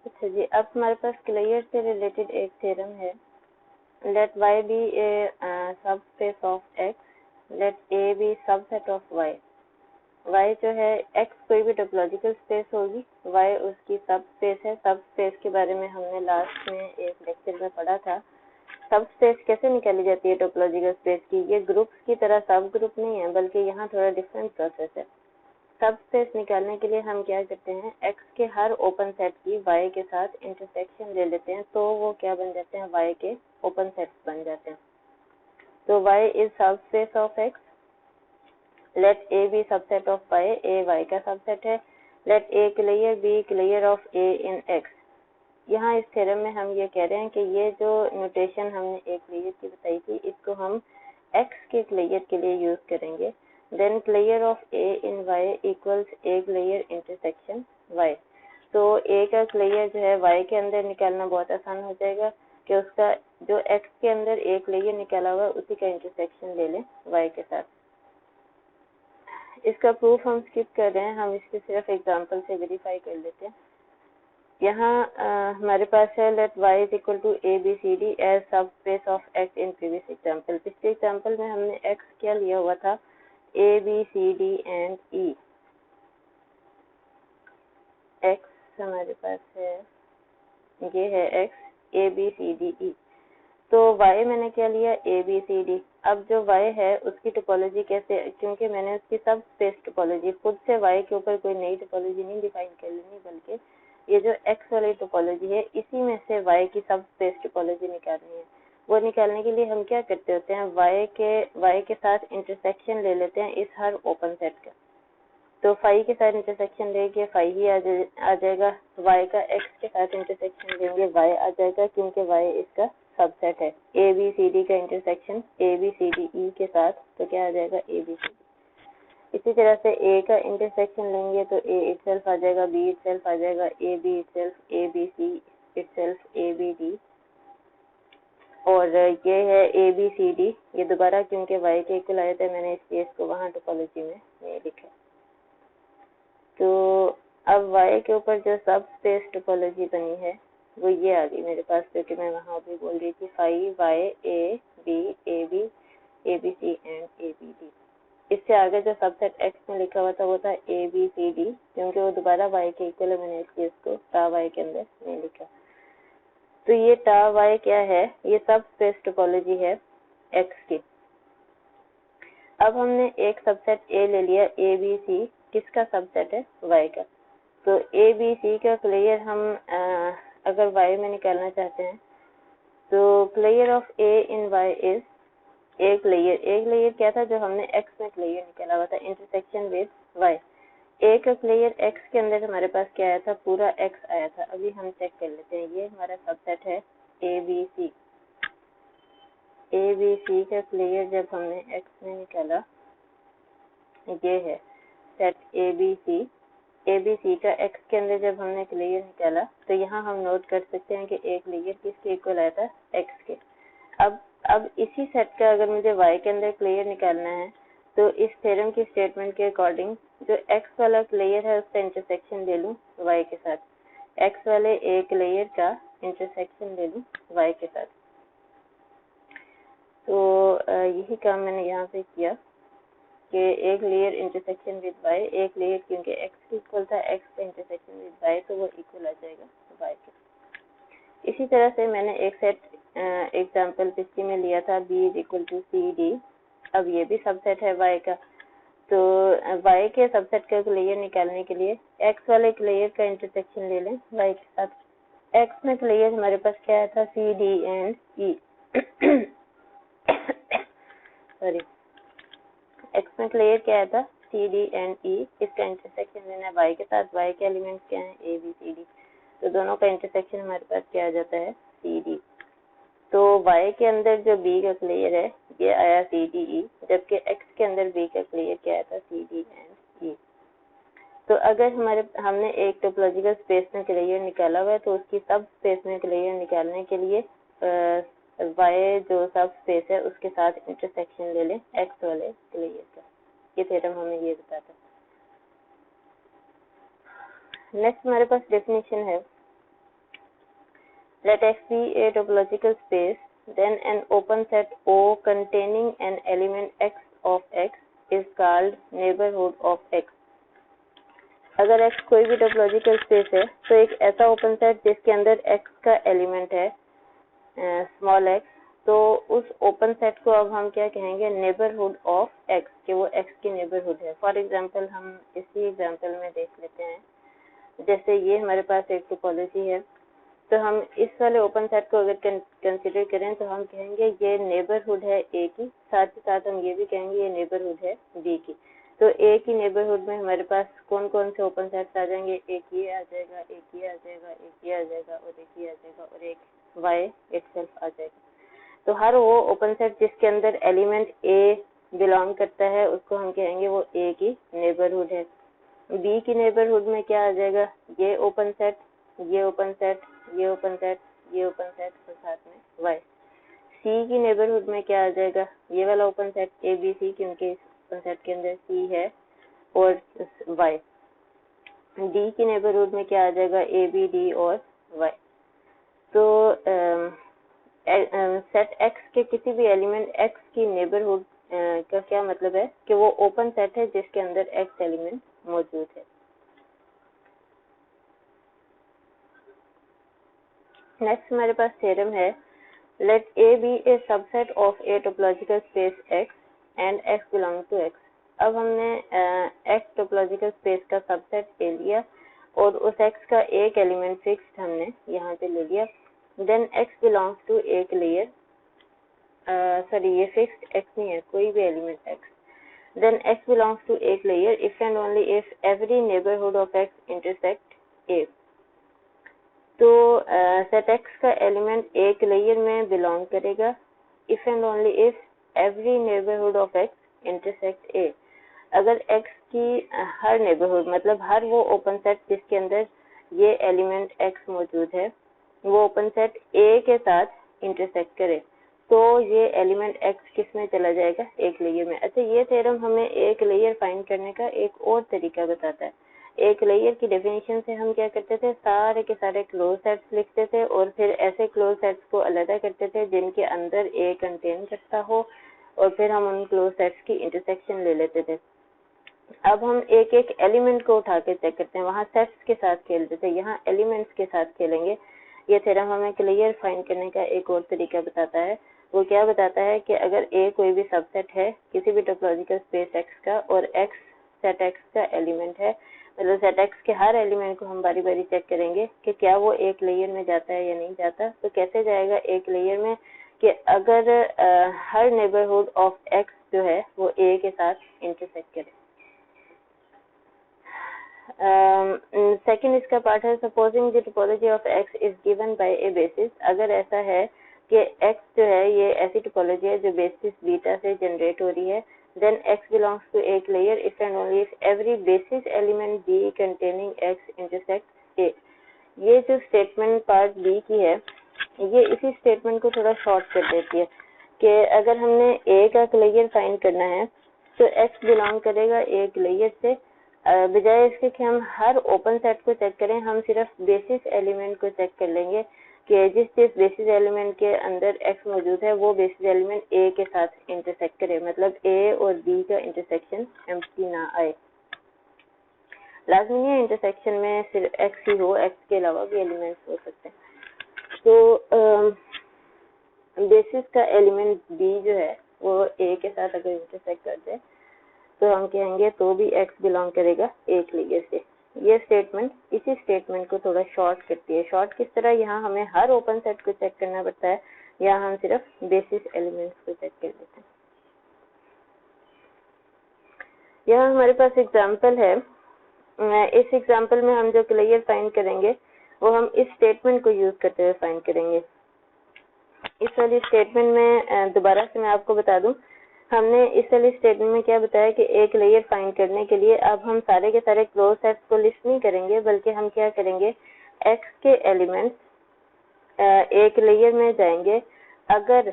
अच्छा जी, अब हमारे पास क्लियर से रिलेटेड एक थ्योरम है। Let y be a subspace of x, let a be subset of y। y जो है, x कोई भी टोपोलॉजिकल स्पेस होगी, y उसकी सब स्पेस है। सब स्पेस के बारे में हमने लास्ट में एक लेक्चर में पढ़ा था। सब स्पेस कैसे निकाली जाती है टोपोलॉजिकल स्पेस की? ये ग्रुप्स की तरह सब ग्रुप नहीं है, बल्कि यहाँ थोड़ा डिफरेंट प्रोसेस है। सब स्पेस निकालने के लिए हम क्या करते हैं, x के हर ओपन सेट की y के साथ इंटरसेक्शन ले लेते हैं, तो वो क्या बन जाते हैं, y के ओपन सेट्स बन जाते हैं। तो y is subspace of x, let a be subset of y, a y का सबसेट है। Let a clear be clear of a in x। यहाँ इस थ्योरम में हम ये कह रहे हैं कि ये जो नोटेशन हमने एक क्लियर की बताई थी, इसको हम x के क्लियर के लिए यूज करेंगे। Then clear of a in y equals a clear intersection y। तो a का क्लियर जो है y के अंदर निकालना बहुत आसान हो जाएगा कि उसका जो x के अंदर a क्लियर निकाला हुआ है उसी का इंटरसेक्शन ले लें y के साथ। इसका प्रूफ हम स्किप कर रहे हैं, हम इसके सिर्फ एग्जांपल से वेरीफाई कर लेते हैं। यहाँ हमारे पास है let y is equal to A B C D as subspace of x in previous example. पिछले एग्जांपल में हमने x क्या लिया हुआ था, A B C D and E. x हमारे पास है, ये है x A B C D E. तो y मैंने क्या लिया, ए बी सी डी। अब जो y है उसकी टोपोलॉजी कैसे, क्योंकि मैंने उसकी सब स्पेस टोपोलॉजी खुद से y के ऊपर कोई नई टोपोलॉजी नहीं डिफाइन कर लेनी, बल्कि ये जो x वाली टोपोलॉजी है इसी में से y की सब स्पेस टोपोलॉजी निकालनी है। वो निकालने के लिए हम क्या करते होते हैं, y के साथ इंटरसेक्शन ले लेते हैं इस हर ओपन सेट का। तो फाई के साथ इंटरसेक्शन लेंगे फाई ही आ जाएगा, y का x के साथ इंटरसेक्शन लेंगे y आ जाएगा, क्योंकि y इसका सबसेट है। ए बी सी डी का intersection A B C D E के साथ, तो क्या आ जाएगा, ए बी सी डी। इसी तरह से a का इंटरसेक्शन लेंगे तो a इटसेल्फ आ जाएगा, b इटसेल्फ आ जाएगा, a b itself, a b c itself, a b d। और ये है a b c d, ये दोबारा क्योंकि y के इक्वल आया था मैंने इसलिए इसको वहाँ टोपोलॉजी में नहीं लिखा। तो अब y के ऊपर जो सब स्पेस टोपोलॉजी बनी है वो ये आ गई मेरे पास, जो कि मैं वहाँ भी बोल रही थी, phi y a b a b a b c and a b d। इससे आगे जो सबसेट x में लिखा हुआ था वो था a b c d, क्योंकि वो दोबारा y के इक्वल है, मैंने इसलिए इसको टा y के अंदर नहीं लिखा। तो ये टा y क्या है, ये सब स्पेस टोपोलॉजी है x की। अब हमने एक सबसेट a ले लिया, a b c किसका सबसेट है, y का। तो a b c का क्लियर हम अगर y में निकालना चाहते हैं तो clear of a in y is एक लेयर क्या था जो हमने x में क्लियर निकाला हुआ था, इंटरसेक्शन विद y। a का क्लियर x के अंदर हमारे पास क्या आया था, पूरा x आया था। अभी हम चेक कर लेते हैं, ये हमारा सबसेट है a b c का क्लियर जब हमने x में निकाला, ये है सेट a b c का x के अंदर जब हमने क्लियर निकाला, तो यहाँ हम नोट कर सकते हैं कि एक क्लियर किसके इक्वल आया था, x के। अब इसी सेट का अगर मुझे y के अंदर क्लियर निकालना है, तो इस थ्योरम की स्टेटमेंट के अकॉर्डिंग जो x वाला क्लियर है उसका इंटरसेक्शन ले लूँ y के साथ, x वाले a क्लियर का इंटरसेक्शन ले लूँ y के साथ। तो यही काम मैंने यहाँ पे किया कि एक लेयर इंटरसेक्शन विद y, एक लेयर क्योंकि x इक्वल था, x का इंटरसेक्शन विद y, तो वो इक्वल आ जाएगा y के। इसी तरह से मैंने एक सेट एग्जांपल पिछले में लिया था, b is equal to C D. अब ये भी सबसेट है y का, तो y के सबसेट का क्लियर निकालने के लिए x वाले क्लियर का इंटरसेक्शन ले लें y के साथ। x में क्लियर हमारे पास क्या आया था, C D and E. Sorry, x में क्लियर क्या आया था, सी डी एंड ई। इसका इंटरसेक्शन लेना है y के साथ, y के एलिमेंट्स क्या हैं, ए बी सी डी। तो दोनों का इंटरसेक्शन हमारे पास क्या आ जाता है, सी डी। तो y के अंदर जो b का क्लियर है ये आया सी डी ई, जबकि x के अंदर b का क्लियर क्या आया था, सी डी एंड ई। तो अगर हमने एक टोपोलॉजिकल स्पेस में क्लियर निकाला हुआ है, तो उसकी सब स्पेस में क्लियर निकालने के लिए y जो सब स्पेस है उसके साथ इंटरसेक्शन ले लें x वाले क्लियर का। ये थ्योरम हमें ये बताता है। नेक्स्ट हमारे पास डेफिनेशन है, Let X be a topological space, then an open set O containing an element X of X is called neighborhood of X. अगर X कोई भी टोपोलॉजिकल स्पेस है तो एक ऐसा ओपन सेट जिसके अंदर X का एलिमेंट है स्मॉल x, तो उस ओपन सेट को अब हम क्या कहेंगे, नेबरहुड ऑफ x, कि वो x की नेबरहुड है। फॉर एग्जांपल हम इसी एग्जांपल में देख लेते हैं, जैसे ये हमारे पास एक टोपोलॉजी है, तो हम इस वाले ओपन सेट को अगर कंसीडर करें तो हम कहेंगे ये नेबरहुड है a की, साथ ही साथ हम ये भी कहेंगे ये नेबरहुड है b की। तो a की नेबरहुड में हमारे पास कौन कौन से ओपन सेट्स आ जाएंगे, एक ये आ जाएगा, एक ये आ जाएगा, एक ये आ जाएगा और एक ये आ जाएगा और एक y इटसेल्फ आ जाएगा। तो हर वो ओपन सेट जिसके अंदर एलिमेंट a बिलोंग करता है उसको हम कहेंगे वो a की नेबरहुड है। b की नेबरहुड में क्या आ जाएगा, ये ओपन सेट, ये ओपन सेट, ये ओपन सेट, ये ओपन सेट और साथ में y। c की नेबरहुड में क्या आ जाएगा, ये वाला open set a b c, क्योंकि इस ओपन सेट के अंदर c है और y। d की नेबरहुड में क्या आ जाएगा, a b d और y। तो सेट x के किसी भी एलिमेंट x की नेबरहुड का क्या मतलब है कि वो ओपन सेट है जिसके अंदर x एलिमेंट मौजूद है। नेक्स्ट हमारे पास थ्योरम है, let A be a subset of a topological space X and X belong to X। अब हमने X टोपोलॉजिकल स्पेस का सबसेट ले लिया और उस X का एक एलिमेंट फिक्स्ड हमने यहाँ पे ले लिया, देन X belongs to एक लेयर, सॉरी ये फिक्स्ड X नहीं है, कोई भी element X, then X belongs to एक layer if and only if every neighborhood of X intersect A। तो सेट X का एलिमेंट एक लेयर में बिलोंग करेगा if and only if every neighborhood of X intersect A। अगर X की हर neighbourhood मतलब हर वो ओपन सेट जिसके अंदर ये एलिमेंट X मौजूद है वो ओपन सेट A के साथ इंटरसेक्ट करे तो ये एलिमेंट X किस में चला जाएगा, एक लेयर में। अच्छा, ये थ्योरम हमें एक लेयर फाइंड करने का एक और तरीका बताता है। एक लेयर की डेफिनेशन से हम क्या करते थे, सारे के सारे क्लोज सेट्स लिखते थे और फिर ऐसे क्लोज सेट्स को अलग करते थे जिनके अंदर A कंटेन करता हो और फिर हम उन क्लोज सेट्स की इंटरसेक्शन ले लेते थे। अब हम एक एक एलिमेंट को उठा के चेक करते हैं, वहाँ सेट्स के साथ खेलते थे, यहाँ एलिमेंट्स के साथ खेलेंगे। ये थ्योरम हमें क्लियर फाइंड करने का एक और तरीका बताता है। वो क्या बताता है कि अगर A कोई भी सबसेट है किसी भी टोपोलॉजिकल स्पेस X का और X सेट X का एलिमेंट है, मतलब सेट X के हर एलिमेंट को हम बारी बारी चेक करेंगे कि क्या वो एक लेयर में जाता है या नहीं जाता। तो कैसे जाएगा एक लेयर में, कि अगर हर नेबरहुड ऑफ X जो है वो A के साथ इंटरसेक्ट करे। सेकंड इसका पार्ट है, supposing the topology of X is given by A basis. अगर ऐसा है कि X जो है ये ऐसी टोपोलॉजी है जो बेसिस बीटा से जनरेट हो रही है, then X belongs to एक layer if and only if every basis element B containing X intersects A। ये जो स्टेटमेंट पार्ट B की है ये इसी स्टेटमेंट को थोड़ा शॉर्ट कर देती है कि अगर हमने A का लेयर फाइंड करना है तो X बिलोंग करेगा एक लेयर से, बजाय इसके कि हम हर ओपन सेट को चेक करें हम सिर्फ बेसिस एलिमेंट को चेक कर लेंगे कि जिस बेसिस एलिमेंट के अंदर X मौजूद है वो बेसिस एलिमेंट A के साथ इंटरसेक्ट करे, मतलब A और B का इंटरसेक्शन एम्प्टी ना आए। लाजमी नहीं है इंटरसेक्शन में सिर्फ X ही हो, X के अलावा भी एलिमेंट्स हो सकते हैं। तो बेसिस का एलिमेंट B जो है वो A के साथ अगर इंटरसेक्ट कर जाए तो हम कहेंगे तो भी X बिलोंग करेगा एक लेयर से। ये स्टेटमेंट इसी स्टेटमेंट को थोड़ा शॉर्ट करती है। शॉर्ट किस तरह, यहाँ हमें हर ओपन सेट को चेक करना पड़ता है, यहाँ हम सिर्फ बेसिस एलिमेंट्स को चेक कर लेते हैं। यहाँ हमारे पास एग्जांपल है, इस एग्जांपल में हम जो लेयर फाइंड करेंगे वो हम इस स्टेटमेंट को यूज करते हुए फाइंड करेंगे। इस वाली स्टेटमेंट में दोबारा से मैं आपको बता दूं, हमने इस वाली स्टेटमेंट में क्या बताया कि एक लेयर फाइंड करने के लिए अब हम सारे के सारे क्लोज सेट्स को लिस्ट नहीं करेंगे, बल्कि हम क्या करेंगे, X के एलिमेंट्स एक लेयर में जाएंगे अगर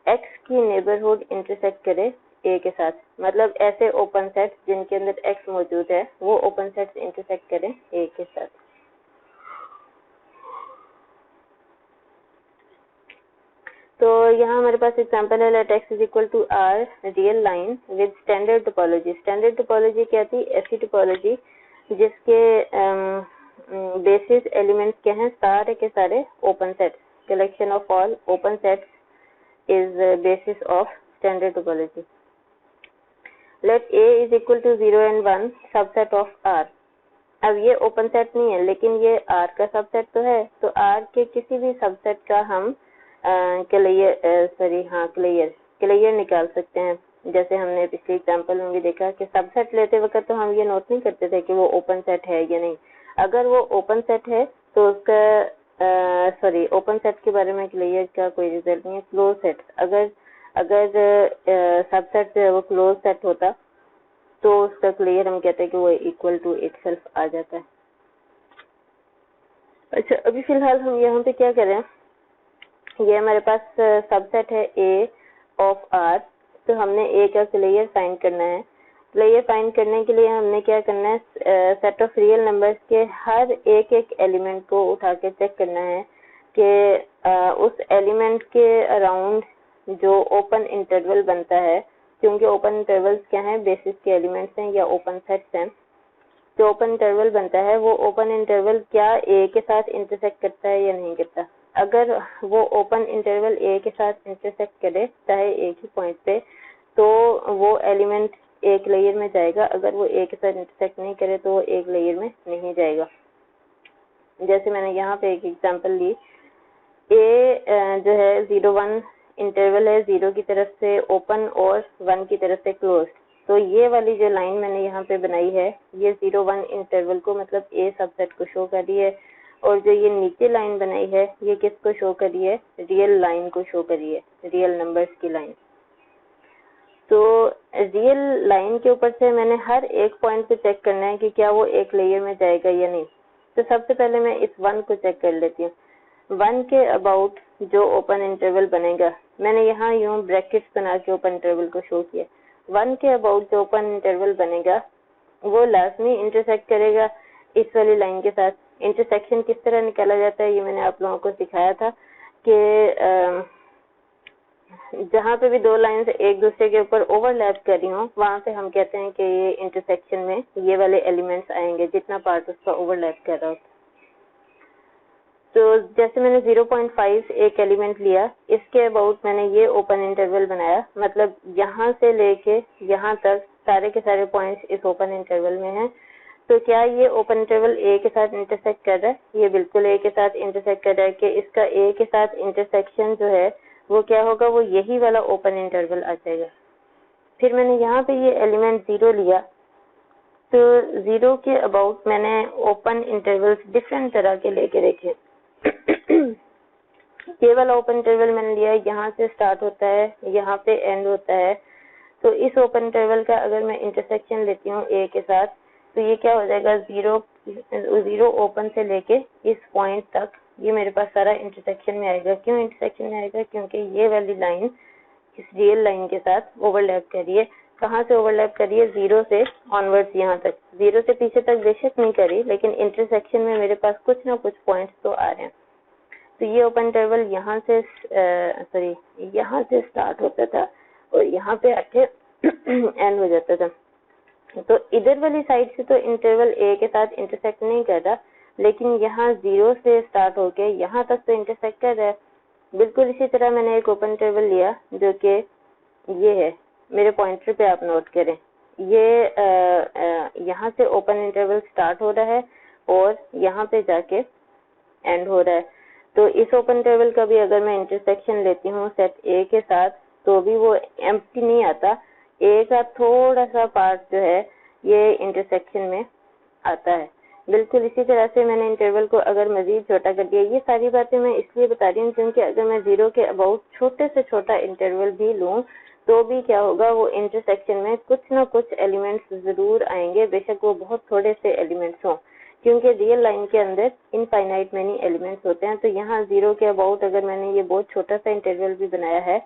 X की नेबरहुड इंटरसेक्ट करे A के साथ, मतलब ऐसे ओपन सेट्स जिनके अंदर X मौजूद है वो ओपन सेट्स इंटरसेक्ट करें A के साथ। तो यहाँ हमारे पास एग्जांपल है let x is equal to R real line with standard topology. Standard topology क्या थी? ऐसी टोपोलॉजी जिसके बेसिस एलिमेंट्स क्या हैं? सारे के सारे open set. Collection of all open sets is basis of standard topology. Let a is equal to 0 and 1 subset of r। अब ये ओपन सेट नहीं है लेकिन ये R का सबसेट तो है, तो R के किसी भी सबसेट का हम क्लियर निकाल सकते हैं। जैसे हमने पिछले एग्जांपल में भी देखा कि सबसेट लेते वक्त तो हम ये नोट नहीं करते थे कि वो ओपन सेट है या नहीं। अगर वो ओपन सेट है तो उसका ओपन सेट के बारे में क्लियर का कोई रिजल्ट नहीं है। क्लोज सेट, अगर सबसेट जो है वो क्लोज सेट होता तो उसका क्लियर हम कहते हैं कि वो इक्वल टू इटसेल्फ आ जाता है। अच्छा, अभी फिलहाल हम यहाँ पे क्या करें, ये हमारे पास सबसेट है A ऑफ R, तो हमने A का क्लियर फाइंड करना है। क्लियर फाइंड करने के लिए हमने क्या करना है, सेट ऑफ रियल नंबर्स के हर एक एलिमेंट को उठा के चेक करना है कि उस एलिमेंट के अराउंड जो ओपन इंटरवल बनता है, क्योंकि ओपन इंटरवल्स क्या हैं? बेसिस के एलिमेंट्स हैं या ओपन सेट्स हैं। जो ओपन इंटरवल बनता है वो ओपन इंटरवल क्या ए के साथ इंटरसेक्ट करता है या नहीं करता। अगर वो ओपन इंटरवल ए के साथ इंटरसेक्ट करे चाहे एक ही पॉइंट पे, तो वो एलिमेंट एक लेयर में जाएगा। अगर वो ए के साथ इंटरसेक्ट नहीं करे तो वो एक लेयर में नहीं जाएगा। जैसे मैंने यहाँ पे एक एग्जांपल ली, ए जो है 0-1 इंटरवल है, 0 की तरफ से ओपन और 1 की तरफ से क्लोज। तो ये वाली जो लाइन मैंने यहाँ पे बनाई है ये 0-1 इंटरवल को मतलब ए सबसेट को शो कर रही है, और जो ये नीचे लाइन बनाई है ये किसको शो कर रही है? रियल लाइन को शो कर रही है, रियल नंबर्स की लाइन। तो रियल लाइन के ऊपर से मैंने हर एक पॉइंट पे चेक करना है कि क्या वो एक लेयर में जाएगा या नहीं। तो सबसे पहले मैं इस 1 को चेक कर लेती हूँ। 1 के अबाउट जो ओपन इंटरवल बनेगा, मैंने यहाँ यूं ब्रैकेट्स बना के ओपन इंटरवल को शो किया। 1 के अबाउट जो ओपन इंटरवल बनेगा वो लाजमी इंटरसेक्ट करेगा इस वाली लाइन के साथ। इंटरसेक्शन किस तरह निकाला जाता है ये मैंने आप लोगों को सिखाया था कि जहाँ पे भी दो लाइंस एक दूसरे के ऊपर ओवरलैप कर रही हो वहाँ पे हम कहते हैं कि ये इंटरसेक्शन में ये वाले एलिमेंट्स आएंगे जितना पार्ट उसका ओवरलैप कर रहा हो। तो जैसे मैंने 0.5 एक एलिमेंट लिया, इसके अबाउट मैंने ये ओपन इंटरवल बनाया, मतलब यहाँ से लेके यहाँ तक सारे के सारे पॉइंट्स इस ओपन इंटरवल में हैं। तो क्या ये ओपन इंटरवल ए के साथ इंटरसेक्ट कर रहा है? ये बिल्कुल ए के साथ इंटरसेक्ट कर रहा है कि इसका ए के साथ इंटरसेक्शन जो है वो क्या होगा, वो यही वाला ओपन इंटरवल आ जाएगा। फिर मैंने यहाँ पे ये एलिमेंट 0 लिया, तो 0 के अबाउट मैंने ओपन इंटरवल्स डिफरेंट तरह के लेके रखे। ये वाला ओपन इंटरवल मैंने लिया, यहाँ से स्टार्ट होता है, यहाँ पे एंड होता है। तो इस ओपन इंटरवल का अगर मैं इंटरसेक्शन लेती हूँ ए के साथ, तो ये क्या हो जाएगा, 0 ओपन से लेके इस पॉइंट तक ये मेरे पास सारा इंटरसेक्शन में आएगा। क्यों इंटरसेक्शन में आएगा? क्योंकि ये वाली लाइन इस रियल लाइन के साथ ओवरलैप कर रही है। कहाँ से ओवरलैप कर रही है? 0 से ऑनवर्ड्स यहाँ तक। 0 से पीछे तक बेशक नहीं करी, लेकिन इंटरसेक्शन में मेरे पास कुछ ना कुछ पॉइंट्स तो आ रहे हैं। तो ये ओपन इंटरवल यहाँ से स्टार्ट होता था और यहाँ पे आके एंड हो जाता था। तो इधर वाली साइड से तो इंटरवल ए के साथ इंटरसेक्ट नहीं कर रहा, लेकिन यहाँ 0 से स्टार्ट होके यहाँ तक तो इंटरसेक्ट कर रहा है। बिल्कुल इसी तरह मैंने एक ओपन इंटरवल लिया जो कि ये है, मेरे पॉइंटर पे आप नोट करें। ये यहाँ से ओपन इंटरवल स्टार्ट हो रहा है और यहाँ पे जाके एंड हो रहा है। तो इस ओपन इंटरवल का भी अगर मैं इंटरसेक्शन लेती हूँ सेट ए के साथ, तो भी वो एम्प्टी नहीं आता। ए का थोड़ा सा पार्ट जो है ये इंटरसेक्शन में आता है। बिल्कुल इसी तरह से मैंने इंटरवल को अगर मजीद छोटा कर दिया। ये सारी बातें मैं इसलिए बता रही हूँ क्योंकि अगर मैं 0 के अबाउट छोटे से छोटा इंटरवल भी लूँ तो भी क्या होगा, वो इंटरसेक्शन में कुछ ना कुछ एलिमेंट्स जरूर आएंगे, बेशक वो बहुत थोड़े से एलिमेंट्स हों, क्योंकि रियल लाइन के अंदर इनफाइनाइट मेनी एलिमेंट्स होते हैं। तो यहाँ 0 के अबाउट अगर मैंने ये बहुत छोटा सा इंटरवल भी बनाया है